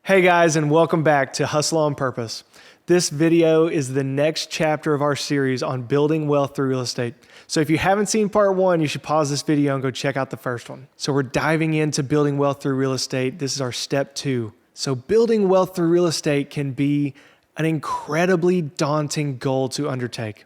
Hey guys, and welcome back to Hustle on Purpose. This video is the next chapter of our series on building wealth through real estate. So if you haven't seen part one, you should pause this video and go check out the first one. So we're diving into building wealth through real estate. This is our step 2. So building wealth through real estate can be an incredibly daunting goal to undertake.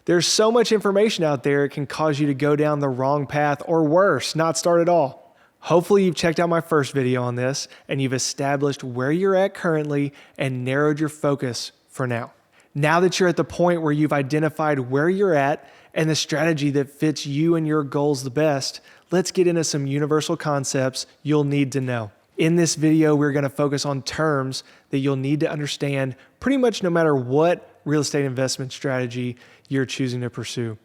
There's so much information out there, it can cause you to go down the wrong path, or worse, not start at all. Hopefully you've checked out my first video on this and you've established where you're at currently and narrowed your focus for now. Now that you're at the point where you've identified where you're at and the strategy that fits you and your goals the best, let's get into some universal concepts you'll need to know. In this video, we're going to focus on terms that you'll need to understand pretty much no matter what real estate investment strategy you're choosing to pursue.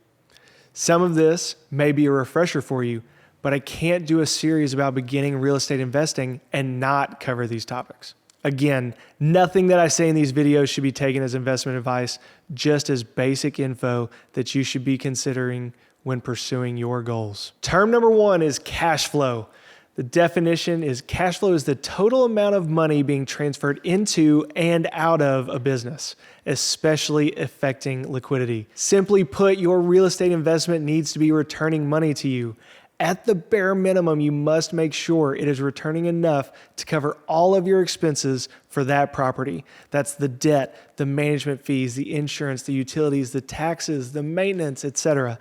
Some of this may be a refresher for you, but I can't do a series about beginning real estate investing and not cover these topics. Again, nothing that I say in these videos should be taken as investment advice, just as basic info that you should be considering when pursuing your goals. Term number 1 is cash flow. The definition is cash flow is the total amount of money being transferred into and out of a business, especially affecting liquidity. Simply put, your real estate investment needs to be returning money to you. At the bare minimum, you must make sure it is returning enough to cover all of your expenses for that property. That's the debt, the management fees, the insurance, the utilities, the taxes, the maintenance, etc.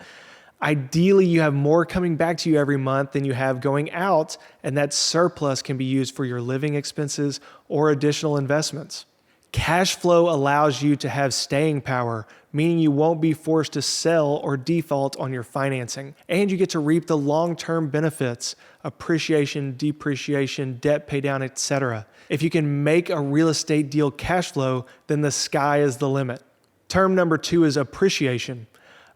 Ideally, you have more coming back to you every month than you have going out, and that surplus can be used for your living expenses or additional investments. Cash flow allows you to have staying power, meaning you won't be forced to sell or default on your financing, and you get to reap the long-term benefits, appreciation, depreciation, debt paydown, etc. If you can make a real estate deal cash flow, then the sky is the limit. Term number 2 is appreciation.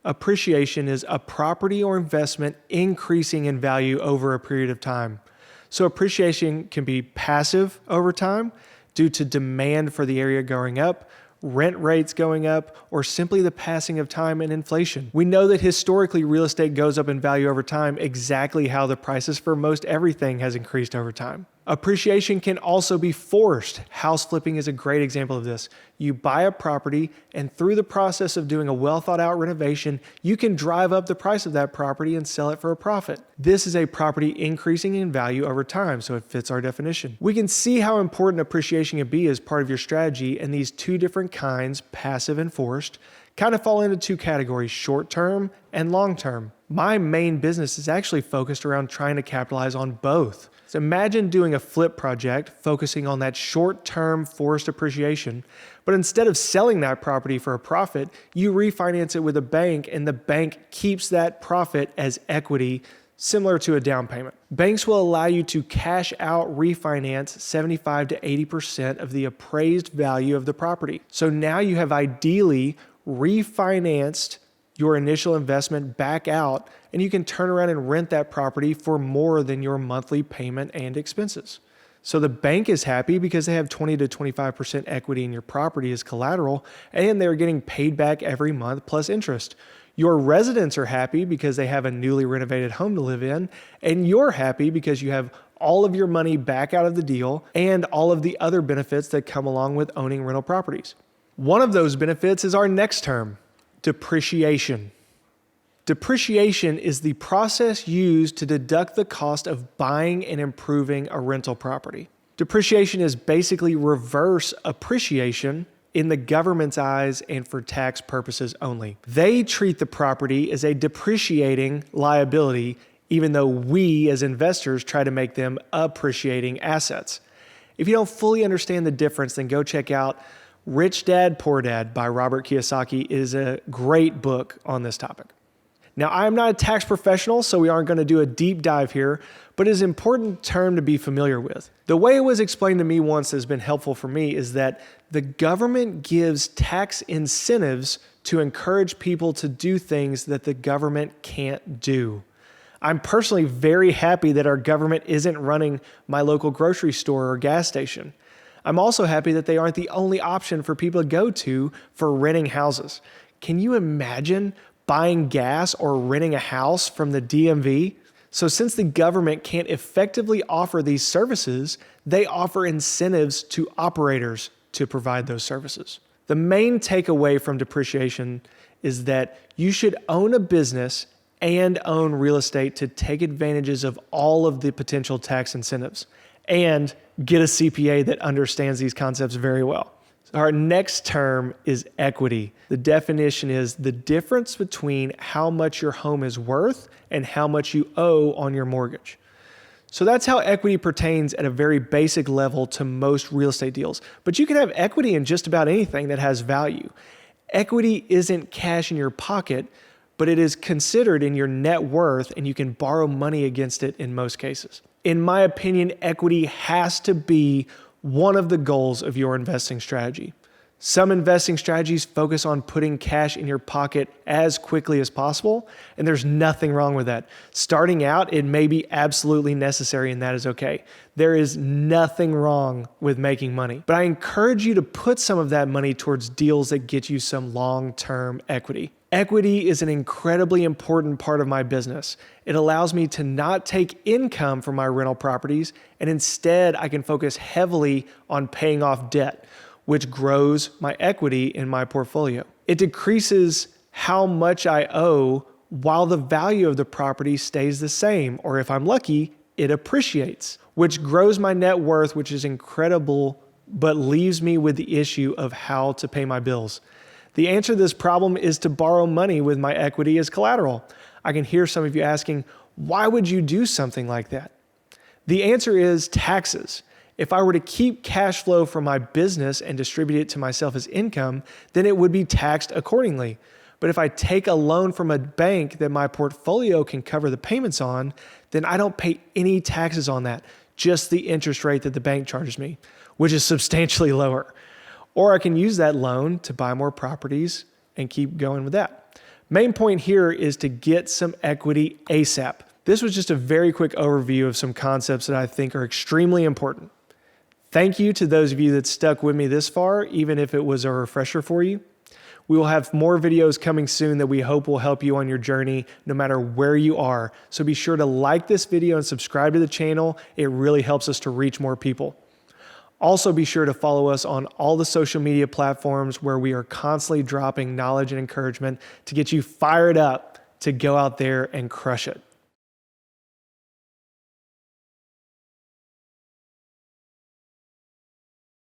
Appreciation is a property or investment increasing in value over a period of time. So appreciation can be passive over time due to demand for the area going up, rent rates going up, or simply the passing of time and inflation. We know that historically real estate goes up in value over time, exactly how the prices for most everything has increased over time. Appreciation can also be forced. House flipping is a great example of this. You buy a property, and through the process of doing a well thought out renovation, you can drive up the price of that property and sell it for a profit. This is a property increasing in value over time, so it fits our definition. We can see how important appreciation can be as part of your strategy, and these two different kinds, passive and forced, kind of fall into two categories, short-term and long-term. My main business is actually focused around trying to capitalize on both. So imagine doing a flip project focusing on that short-term forced appreciation, but instead of selling that property for a profit, you refinance it with a bank and the bank keeps that profit as equity, similar to a down payment. Banks will allow you to cash out refinance 75 to 80% of the appraised value of the property. So now you have ideally refinanced your initial investment back out, and you can turn around and rent that property for more than your monthly payment and expenses. So the bank is happy because they have 20 to 25% equity in your property as collateral, and they're getting paid back every month plus interest. Your residents are happy because they have a newly renovated home to live in, and you're happy because you have all of your money back out of the deal and all of the other benefits that come along with owning rental properties. One of those benefits is our next term, depreciation. Depreciation is the process used to deduct the cost of buying and improving a rental property. Depreciation is basically reverse appreciation in the government's eyes and for tax purposes only. They treat the property as a depreciating liability, even though we as investors try to make them appreciating assets. If you don't fully understand the difference, then go check out Rich Dad, Poor Dad by Robert Kiyosaki. It is a great book on this topic. Now, I am not a tax professional, so we aren't going to do a deep dive here, but it is an important term to be familiar with. The way it was explained to me once that has been helpful for me is that the government gives tax incentives to encourage people to do things that the government can't do. I'm personally very happy that our government isn't running my local grocery store or gas station. I'm also happy that they aren't the only option for people to go to for renting houses. Can you imagine buying gas or renting a house from the DMV? So since the government can't effectively offer these services, they offer incentives to operators to provide those services. The main takeaway from depreciation is that you should own a business and own real estate to take advantages of all of the potential tax incentives and get a CPA that understands these concepts very well. Our next term is equity. The definition is the difference between how much your home is worth and how much you owe on your mortgage. So that's how equity pertains at a very basic level to most real estate deals. But you can have equity in just about anything that has value. Equity isn't cash in your pocket, but it is considered in your net worth, and you can borrow money against it in most cases. In my opinion, equity has to be one of the goals of your investing strategy. Some investing strategies focus on putting cash in your pocket as quickly as possible, and there's nothing wrong with that. Starting out, it may be absolutely necessary, and that is okay. There is nothing wrong with making money, but I encourage you to put some of that money towards deals that get you some long-term equity. Equity is an incredibly important part of my business. It allows me to not take income from my rental properties, and instead I can focus heavily on paying off debt, which grows my equity in my portfolio. It decreases how much I owe while the value of the property stays the same, or if I'm lucky, it appreciates, which grows my net worth, which is incredible, but leaves me with the issue of how to pay my bills. The answer to this problem is to borrow money with my equity as collateral. I can hear some of you asking, why would you do something like that? The answer is taxes. If I were to keep cash flow from my business and distribute it to myself as income, then it would be taxed accordingly. But if I take a loan from a bank that my portfolio can cover the payments on, then I don't pay any taxes on that, just the interest rate that the bank charges me, which is substantially lower. Or I can use that loan to buy more properties and keep going with that. Main point here is to get some equity ASAP. This was just a very quick overview of some concepts that I think are extremely important. Thank you to those of you that stuck with me this far, even if it was a refresher for you. We will have more videos coming soon that we hope will help you on your journey no matter where you are. So be sure to like this video and subscribe to the channel. It really helps us to reach more people. Also be sure to follow us on all the social media platforms where we are constantly dropping knowledge and encouragement to get you fired up to go out there and crush it.